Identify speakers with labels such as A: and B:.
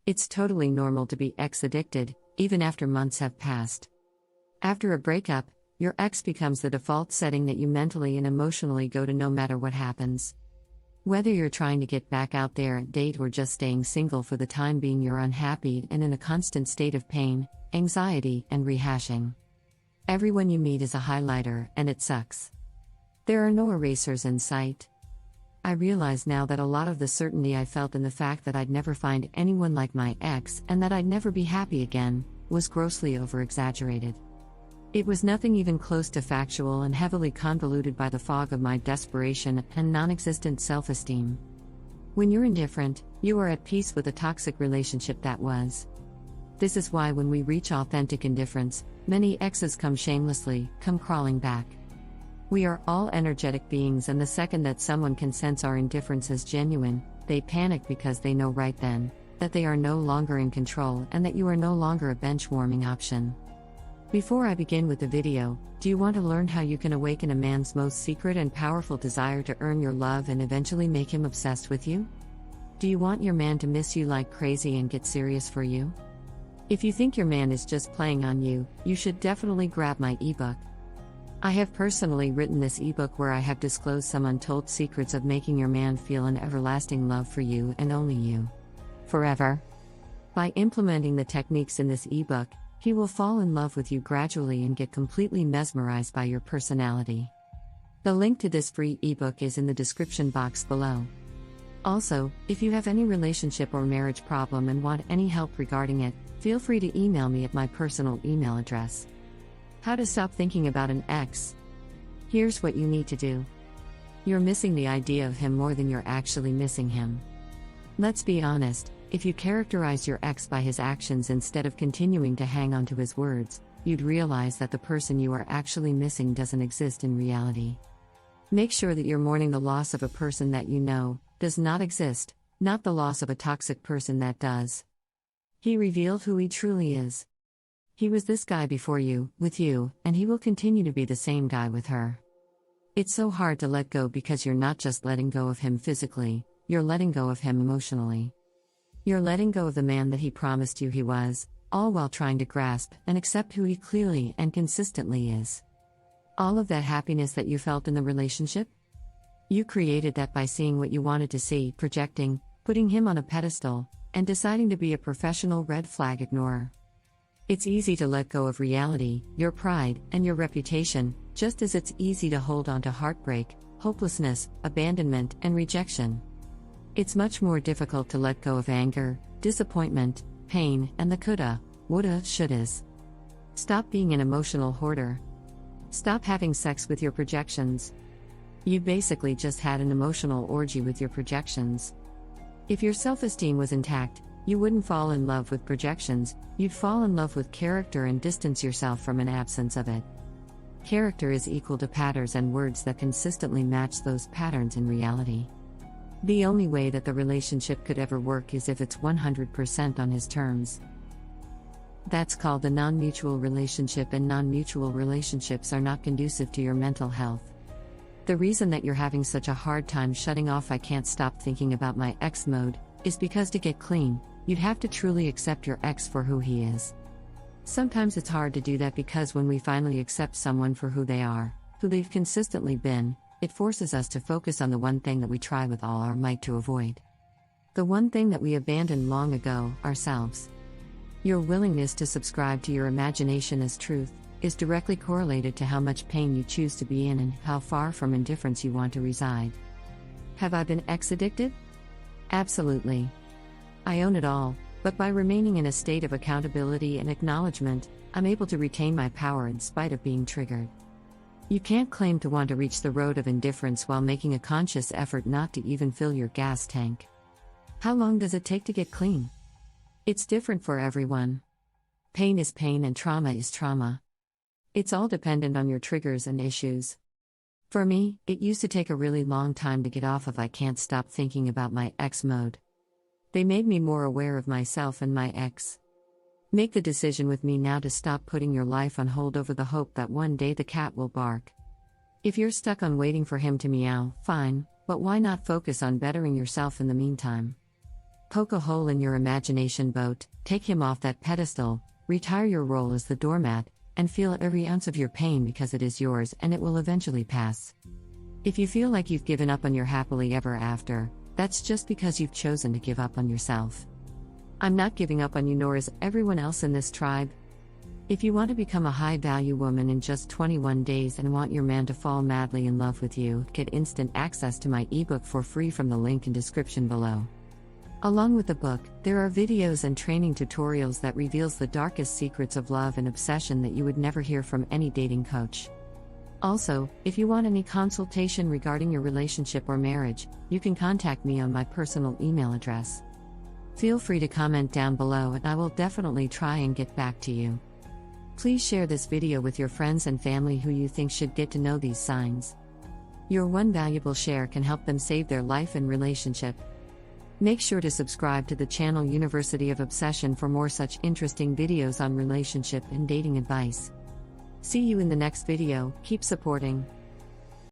A: It's totally normal to be ex-addicted, even after months have passed. After a breakup, your ex becomes the default setting that you mentally and emotionally go to no matter what happens. Whether you're trying to get back out there and date or just staying single for the time being, you're unhappy and in a constant state of pain, anxiety, and rehashing. Everyone you meet is a highlighter, and it sucks. There are no erasers in sight. I realize now that a lot of the certainty I felt in the fact that I'd never find anyone like my ex and that I'd never be happy again was grossly over-exaggerated. It was nothing even close to factual and heavily convoluted by the fog of my desperation and non-existent self-esteem. When you're indifferent, you are at peace with a toxic relationship that was. This is why when we reach authentic indifference, many exes come shamelessly, come crawling back. We are all energetic beings, and the second that someone can sense our indifference as genuine, they panic because they know right then that they are no longer in control and that you are no longer a bench-warming option. Before I begin with the video, do you want to learn how you can awaken a man's most secret and powerful desire to earn your love and eventually make him obsessed with you? Do you want your man to miss you like crazy and get serious for you? If you think your man is just playing on you, you should definitely grab my ebook. I have personally written this ebook where I have disclosed some untold secrets of making your man feel an everlasting love for you and only you. Forever. By implementing the techniques in this ebook, he will fall in love with you gradually and get completely mesmerized by your personality. The link to this free ebook is in the description box below. Also, if you have any relationship or marriage problem and want any help regarding it, feel free to email me at my personal email address. How to stop thinking about an ex. Here's what you need to do. You're missing the idea of him more than you're actually missing him. Let's be honest. If you characterize your ex by his actions instead of continuing to hang on to his words, you'd realize that the person you are actually missing doesn't exist in reality. Make sure that you're mourning the loss of a person that you know does not exist, not the loss of a toxic person that does. He revealed who he truly is. He was this guy before you, with you, and he will continue to be the same guy with her. It's so hard to let go because you're not just letting go of him physically, you're letting go of him emotionally. You're letting go of the man that he promised you he was, all while trying to grasp and accept who he clearly and consistently is. All of that happiness that you felt in the relationship? You created that by seeing what you wanted to see, projecting, putting him on a pedestal, and deciding to be a professional red flag ignorer. It's easy to let go of reality, your pride, and your reputation, just as it's easy to hold on to heartbreak, hopelessness, abandonment, and rejection. It's much more difficult to let go of anger, disappointment, pain, and the coulda, woulda, shouldas. Stop being an emotional hoarder. Stop having sex with your projections. You basically just had an emotional orgy with your projections. If your self-esteem was intact, you wouldn't fall in love with projections, you'd fall in love with character and distance yourself from an absence of it. Character is equal to patterns and words that consistently match those patterns in reality. The only way that the relationship could ever work is if it's 100% on his terms. That's called a non-mutual relationship, and non-mutual relationships are not conducive to your mental health. The reason that you're having such a hard time shutting off "I can't stop thinking about my ex" mode is because to get clean, you'd have to truly accept your ex for who he is. Sometimes it's hard to do that because when we finally accept someone for who they are, who they've consistently been, it forces us to focus on the one thing that we try with all our might to avoid. The one thing that we abandoned long ago, ourselves. Your willingness to subscribe to your imagination as truth is directly correlated to how much pain you choose to be in and how far from indifference you want to reside. Have I been ex-addicted? Absolutely. I own it all, but by remaining in a state of accountability and acknowledgement, I'm able to retain my power in spite of being triggered. You can't claim to want to reach the road of indifference while making a conscious effort not to even fill your gas tank. How long does it take to get clean? It's different for everyone. Pain is pain and trauma is trauma. It's all dependent on your triggers and issues. For me, it used to take a really long time to get off of "I can't stop thinking about my ex" mode. They made me more aware of myself and my ex. Make the decision with me now to stop putting your life on hold over the hope that one day the cat will bark. If you're stuck on waiting for him to meow, fine, but why not focus on bettering yourself in the meantime? Poke a hole in your imagination boat, take him off that pedestal, retire your role as the doormat, and feel every ounce of your pain because it is yours and it will eventually pass. If you feel like you've given up on your happily ever after, that's just because you've chosen to give up on yourself. I'm not giving up on you, nor is everyone else in this tribe. If you want to become a high-value woman in just 21 days and want your man to fall madly in love with you, get instant access to my ebook for free from the link in description below. Along with the book, there are videos and training tutorials that reveals the darkest secrets of love and obsession that you would never hear from any dating coach. Also, if you want any consultation regarding your relationship or marriage, you can contact me on my personal email address. Feel free to comment down below and I will definitely try and get back to you. Please share this video with your friends and family who you think should get to know these signs. Your one valuable share can help them save their life and relationship. Make sure to subscribe to the channel University of Obsession for more such interesting videos on relationship and dating advice. See you in the next video. Keep supporting.